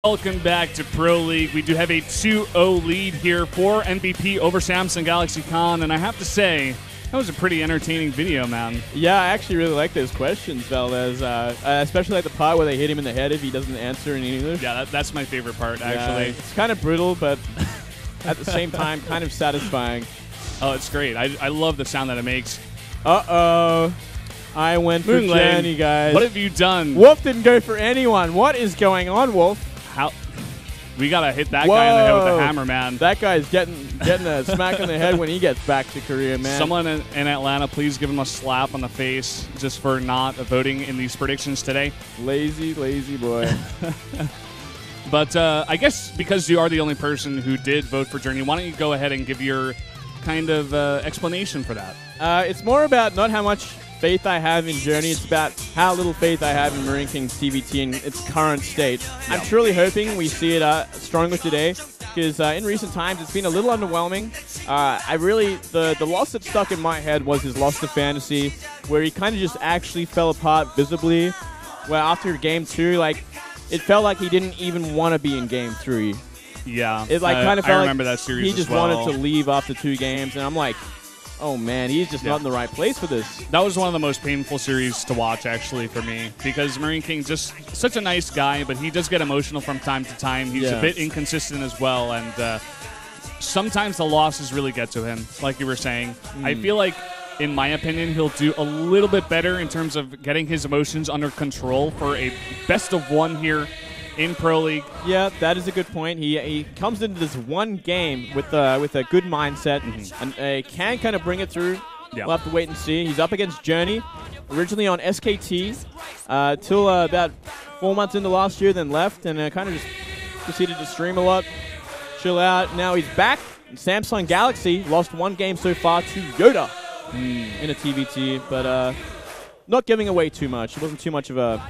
Welcome back to Pro League. We do have a 2-0 lead here for MVP over Samsung Galaxy Con, and I have to say, that was a pretty entertaining video, man. Yeah, I actually really like those questions, Valdez. Especially like the part where they hit him in the head if he doesn't answer in English. Yeah, that's my favorite part, actually. It's kind of brutal, but at the same time, kind of satisfying. Oh, it's great. I love the sound that it makes. Uh-oh. I went for Jenny, guys. What have you done? Wolf didn't go for anyone. What is going on, Wolf? How? We got to hit that guy in the head with the hammer, man. That guy's getting a smack in the head when he gets back to Korea, man. Someone in Atlanta, please give him a slap on the face just for not voting in these predictions today. Lazy, lazy boy. But I guess because you are the only person who did vote for Journey, why don't you go ahead and give your kind of explanation for that? It's more about not how much faith I have in Journey. It's about how little faith I have in MarineKing's TVT in its current state. Yep. I'm truly hoping we see it stronger today, because in recent times it's been a little underwhelming. The loss that stuck in my head was his loss to Fantasy, where he kind of just actually fell apart visibly, where after Game 2, like, it felt like he didn't even want to be in Game 3. Yeah, it kind of felt I remember that series he just wanted to leave after 2 games, and I'm like, oh man, he's just not in the right place for this. That was one of the most painful series to watch, actually, for me, because MarineKing just such a nice guy, but he does get emotional from time to time. He's a bit inconsistent as well, and sometimes the losses really get to him, like you were saying. I feel like, in my opinion, he'll do a little bit better in terms of getting his emotions under control for a best-of-1 here in Pro League. Yeah, that is a good point. He comes into this one game with a good mindset and can kind of bring it through. We'll have to wait and see. He's up against Journey, originally on SKT, till about 4 months into last year, then left, and kind of just proceeded to stream a lot, chill out. Now he's back. Samsung Galaxy lost 1 game so far to Yoda in a TVT, but not giving away too much. It wasn't too much of a...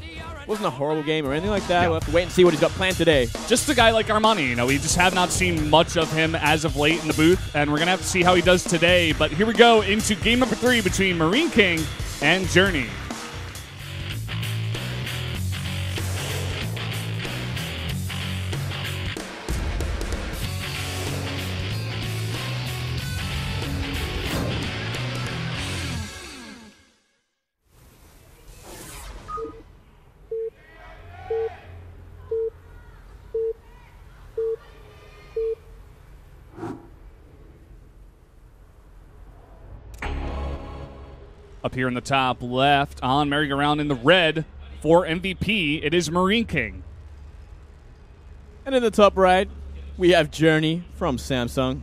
wasn't a horrible game or anything like that. We'll have to wait and see what he's got planned today. Just a guy like Armani, you know, we just have not seen much of him as of late in the booth, and we're going to have to see how he does today. But here we go into game number 3 between MarineKing and Journey. Up here in the top left, on merry-go-round in the red for MVP, it is MarineKing. And in the top right, we have Journey from Samsung.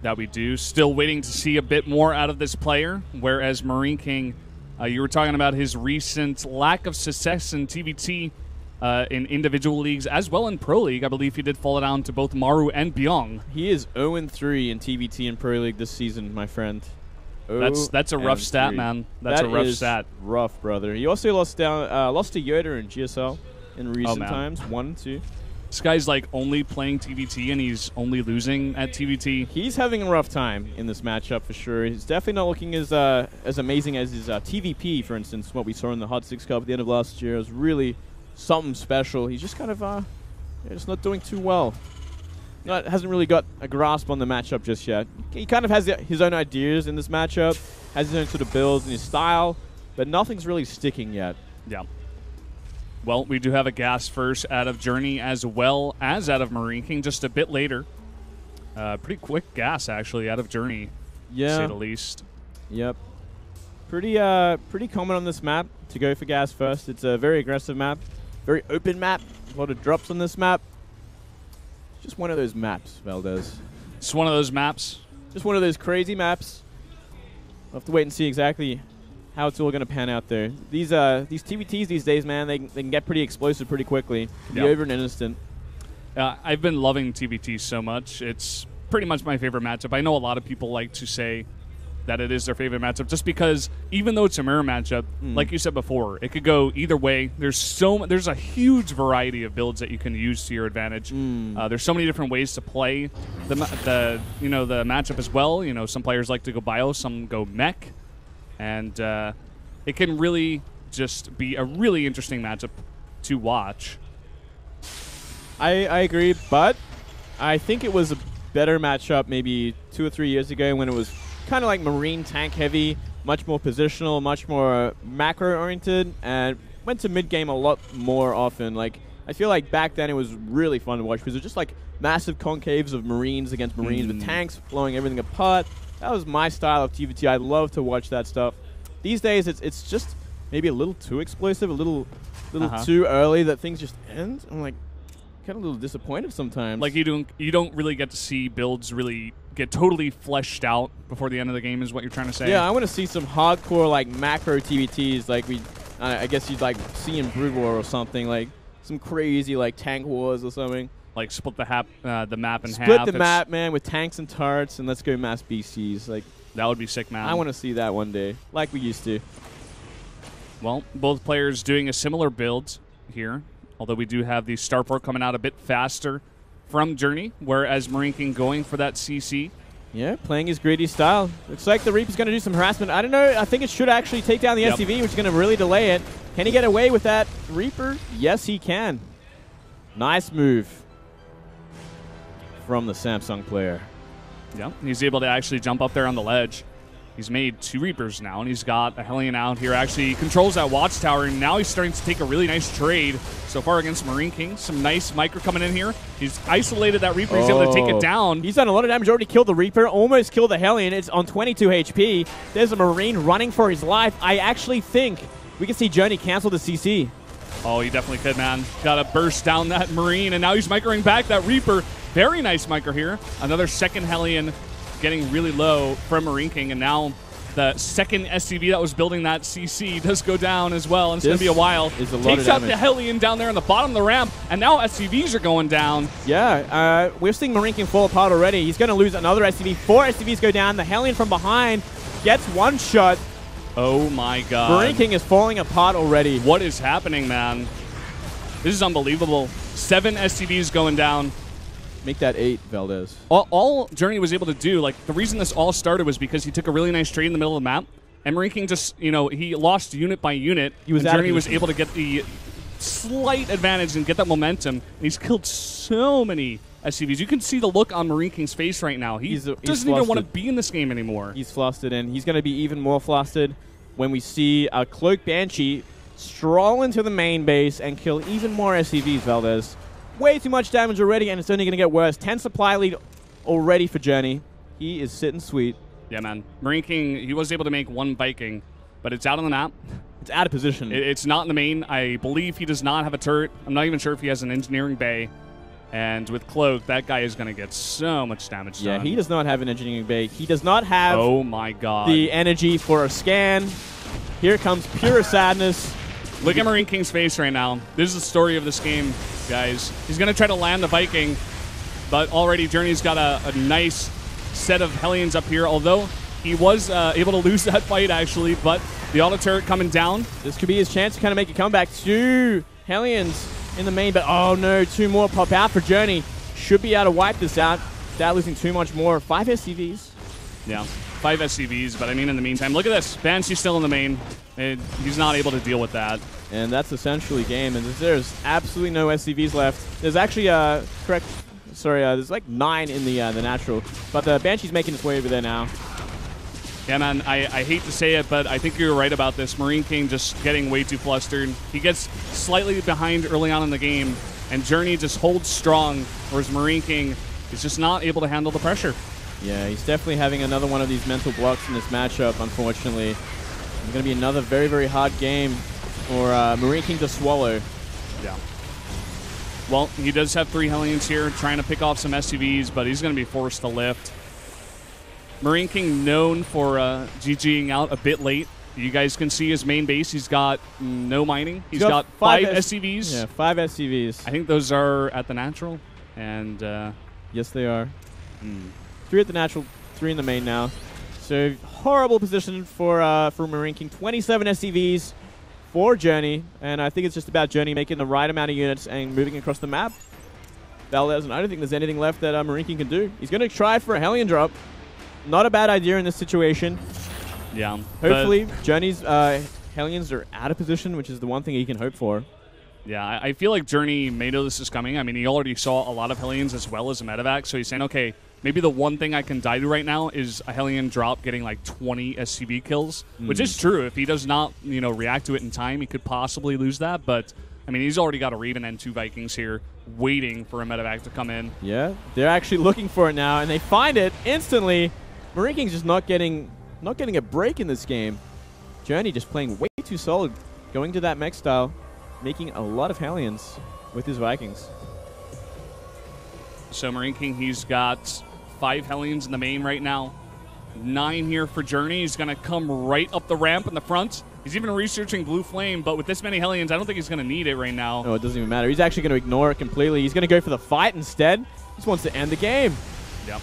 That we do. Still waiting to see a bit more out of this player, whereas MarineKing, you were talking about his recent lack of success in TVT in individual leagues, as well in Pro League. I believe he did fall down to both Maru and Byung. He is 0-3 in TVT and Pro League this season, my friend. That's a rough stat, man. That's a rough stat. Rough, brother. He also lost to Yoda in GSL in recent times, 1-2. This guy's like only playing TVT and he's only losing at TVT. He's having a rough time in this matchup for sure. He's definitely not looking as amazing as his TVP, for instance. What we saw in the Hot 6 Cup at the end of last year was really something special. He's just kind of just not doing too well. Hasn't really got a grasp on the matchup just yet. He kind of has his own ideas in this matchup, has his own sort of builds and his style, but nothing's really sticking yet. Yeah. Well, we do have a gas first out of Journey as well as out of MarineKing just a bit later. Pretty quick gas, actually, out of Journey, to say the least. Yep. Pretty common on this map to go for gas first. It's a very aggressive map, very open map, a lot of drops on this map. It's just one of those maps, Valdez. It's one of those maps? Just one of those crazy maps. We'll have to wait and see exactly how it's all going to pan out there. These TVTs these days, man, they can get pretty explosive pretty quickly. Be over in an instant. I've been loving TVT so much. It's pretty much my favorite matchup. I know a lot of people like to say that it is their favorite matchup just because even though it's a mirror matchup, like you said before, it could go either way. There's a huge variety of builds that you can use to your advantage. There's so many different ways to play the matchup as well. You know, some players like to go bio, some go mech. And it can really just be a really interesting matchup to watch. I agree, but I think it was a better matchup maybe 2 or 3 years ago when it was kind of like Marine tank heavy, much more positional, much more macro oriented, and went to mid game a lot more often. Like, I feel like back then it was really fun to watch because it was just like massive concaves of Marines against Marines with tanks blowing everything apart. That was my style of TVT. I love to watch that stuff. These days it's just maybe a little too explosive, a little too early that things just end. I'm like, kind of a little disappointed sometimes. Like, you don't really get to see builds really get totally fleshed out before the end of the game is what you're trying to say? Yeah, I want to see some hardcore like macro TVTs like I guess you'd like see in Brood War or something, like some crazy like tank wars or something. Like split the map in half. Split the map, man, with tanks and turrets, and let's go mass BCs. Like, that would be sick, man. I want to see that one day, like we used to. Well, both players doing a similar build here. Although we do have the starport coming out a bit faster from Journey, whereas MarineKing going for that CC. Yeah, playing his greedy style. Looks like the Reaper's going to do some harassment. I don't know. I think it should actually take down the SCV, which is going to really delay it. Can he get away with that Reaper? Yes, he can. Nice move from the Samsung player. Yeah, he's able to actually jump up there on the ledge. He's made 2 Reapers now, and he's got a Hellion out here. Actually, he controls that Watchtower, and now he's starting to take a really nice trade so far against MarineKing. Some nice micro coming in here. He's isolated that Reaper. He's able to take it down. He's done a lot of damage. Already killed the Reaper. Almost killed the Hellion. It's on 22 HP. There's a Marine running for his life. I actually think we can see Journey cancel the CC. Oh, he definitely could, man. Got to burst down that Marine, and now he's microing back that Reaper. Very nice micro here. Another second Hellion getting really low from MarineKing, and now the second SCV that was building that CC does go down as well, and it's going to be a while. Takes out the Hellion down there on the bottom of the ramp, and now SCVs are going down. Yeah, we're seeing MarineKing fall apart already. He's going to lose another SCV. 4 SCVs go down. The Hellion from behind gets one shot. Oh my god. MarineKing is falling apart already. What is happening, man? This is unbelievable. 7 SCVs going down. Make that 8, Valdez. All Journey was able to do, like, the reason this all started was because he took a really nice trade in the middle of the map, and MarineKing just, you know, he lost unit by unit, and Journey was able to get the slight advantage and get that momentum, and he's killed so many SCVs. You can see the look on MarineKing's face right now. He doesn't even want to be in this game anymore. He's flustered, and he's going to be even more flustered when we see a Cloak Banshee stroll into the main base and kill even more SCVs, Valdez. Way too much damage already, and it's only going to get worse. 10 supply lead already for Journey. He is sitting sweet. Yeah, man. MarineKing, he was able to make 1 Viking, but it's out on the map. It's out of position. It's not in the main. I believe he does not have a turret. I'm not even sure if he has an engineering bay. And with Cloak, that guy is going to get so much damage done. Yeah, he does not have an engineering bay. He does not have oh my god, the energy for a scan. Here comes pure sadness. Look at MarineKing's face right now. This is the story of this game, guys. He's going to try to land the Viking, but already Journey's got a nice set of Hellions up here, although he was able to lose that fight, actually, but the auto turret coming down. This could be his chance to kind of make a comeback. 2 Hellions in the main, but oh no, 2 more pop out for Journey. Should be able to wipe this out without losing too much more. 5 SCVs. Yeah, 5 SCVs, but I mean, in the meantime, look at this. Banshee's still in the main. He's not able to deal with that. And that's essentially game, and there's absolutely no SCVs left. There's actually, there's like 9 in the natural, but the Banshee's making its way over there now. Yeah, man, I hate to say it, but I think you're right about this. MarineKing just getting way too flustered. He gets slightly behind early on in the game, and Journey just holds strong, whereas MarineKing is just not able to handle the pressure. Yeah, he's definitely having another one of these mental blocks in this matchup, unfortunately. It's going to be another very, very hard game for MarineKing to swallow. Yeah. Well, he does have 3 Hellions here, trying to pick off some SCVs, but he's going to be forced to lift. MarineKing known for GGing out a bit late. You guys can see his main base. He's got no mining. He's got 5 SCVs. Yeah, 5 SCVs. I think those are at the natural. And yes, they are. 3 at the natural, 3 in the main now. So horrible position for MarineKing. 27 SCVs for Journey, and I think it's just about Journey making the right amount of units and moving across the map. Valdez, and I don't think there's anything left that MarineKing can do. He's going to try for a Hellion drop. Not a bad idea in this situation. Yeah. Hopefully, Journey's Hellions are out of position, which is the one thing he can hope for. Yeah, I feel like Journey may know this is coming. I mean, he already saw a lot of Hellions as well as a medevac, so he's saying, okay, maybe the one thing I can die to right now is a Hellion drop getting like 20 SCV kills, which is true. If he does not, react to it in time, he could possibly lose that. But, I mean, he's already got a Raven and 2 Vikings here waiting for a medevac to come in. Yeah, they're actually looking for it now, and they find it instantly. MarineKing's just not getting a break in this game. Journey just playing way too solid, going to that mech style, making a lot of Hellions with his Vikings. So MarineKing, he's got 5 Hellions in the main right now. 9 here for Journey. He's going to come right up the ramp in the front. He's even researching Blue Flame, but with this many Hellions, I don't think he's going to need it right now. No, it doesn't even matter. He's actually going to ignore it completely. He's going to go for the fight instead. He just wants to end the game. Yep.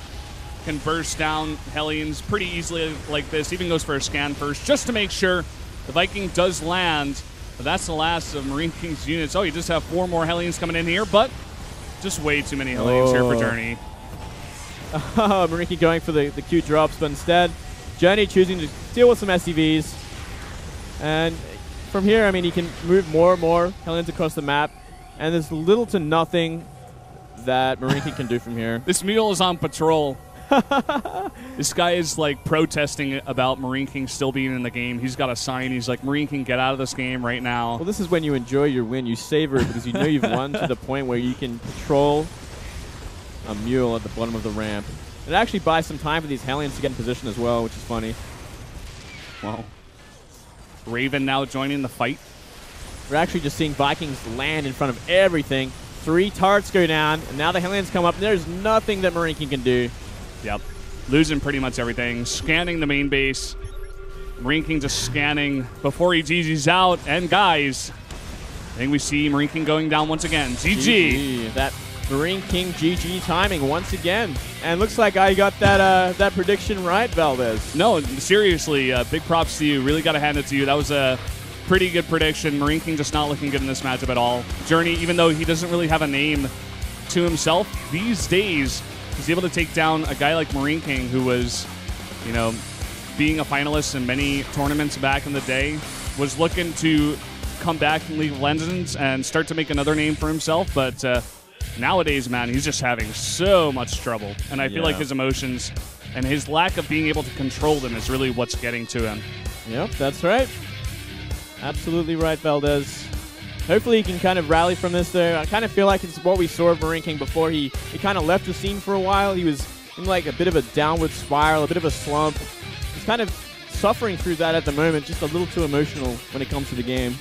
Can burst down Hellions pretty easily like this. Even goes for a scan first, just to make sure the Viking does land. But that's the last of MarineKing's units. Oh, you just have 4 more Hellions coming in here, but just way too many Hellions here for Journey. MarineKing going for the Q drops, but instead, Journey choosing to deal with some SCVs. And from here, I mean, he can move more and more Hellions across the map, and there's little to nothing that MarineKing can do from here. This mule is on patrol. This guy is like protesting about MarineKing still being in the game. He's got a sign. He's like, MarineKing, get out of this game right now. Well, this is when you enjoy your win. You savor it because you know you've won to the point where you can patrol a mule at the bottom of the ramp. It actually buys some time for these Hellions to get in position as well, which is funny. Wow. Raven now joining the fight. We're actually just seeing Vikings land in front of everything. 3 turrets go down, and now the Hellions come up, and there's nothing that MarineKing can do. Yep. Losing pretty much everything. Scanning the main base. MarineKing just scanning before he GG's out. And guys, I think we see MarineKing going down once again. GG. That MarineKing GG timing once again. And looks like I got that prediction right, Valdez. No, seriously, big props to you. Really got to hand it to you. That was a pretty good prediction. MarineKing just not looking good in this matchup at all. Journey, even though he doesn't really have a name to himself, these days he's able to take down a guy like MarineKing, who was, being a finalist in many tournaments back in the day, was looking to come back in League of Legends and start to make another name for himself. But nowadays, man, he's just having so much trouble. And I feel like his emotions and his lack of being able to control them is really what's getting to him. Yep, that's right. Absolutely right, Valdez. Hopefully he can kind of rally from this there. I kind of feel like it's what we saw of MarineKing before he kind of left the scene for a while. He was in like a bit of a downward spiral, a bit of a slump. He's kind of suffering through that at the moment, just a little too emotional when it comes to the game.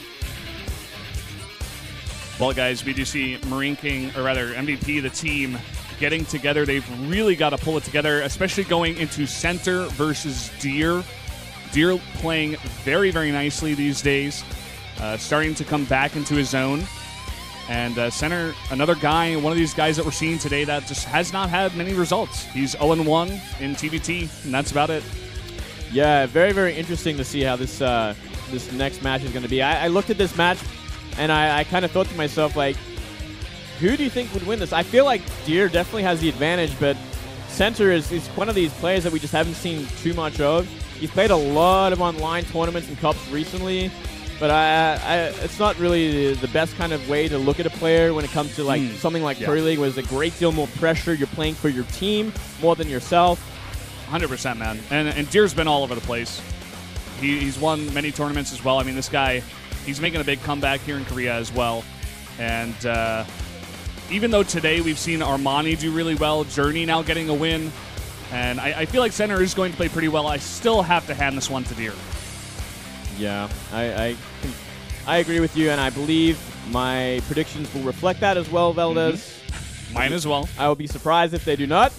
Well, guys, we do see MarineKing, or rather MVP, the team, getting together. They've really got to pull it together, especially going into center versus Deer. Deer playing very, very nicely these days. Starting to come back into his zone. And center, another guy, one of these guys that we're seeing today that just has not had many results. He's 0-1 in TBT, and that's about it. Yeah, very, very interesting to see how this this next match is going to be. I looked at this match, and I kind of thought to myself, like, who do you think would win this? I feel like Deer definitely has the advantage, but center is one of these players that we just haven't seen too much of. He's played a lot of online tournaments and cups recently, but it's not really the best kind of way to look at a player when it comes to like something like Pro League, where there's a great deal more pressure. You're playing for your team more than yourself. 100%, man. And Deer's been all over the place. He's won many tournaments as well. I mean, this guy, he's making a big comeback here in Korea as well. And even though today we've seen Armani do really well, Journey now getting a win, and I feel like center is going to play pretty well, I still have to hand this one to Deer. Yeah, I agree with you, and I believe my predictions will reflect that as well, Valdez. Mine as well. I will be surprised if they do not.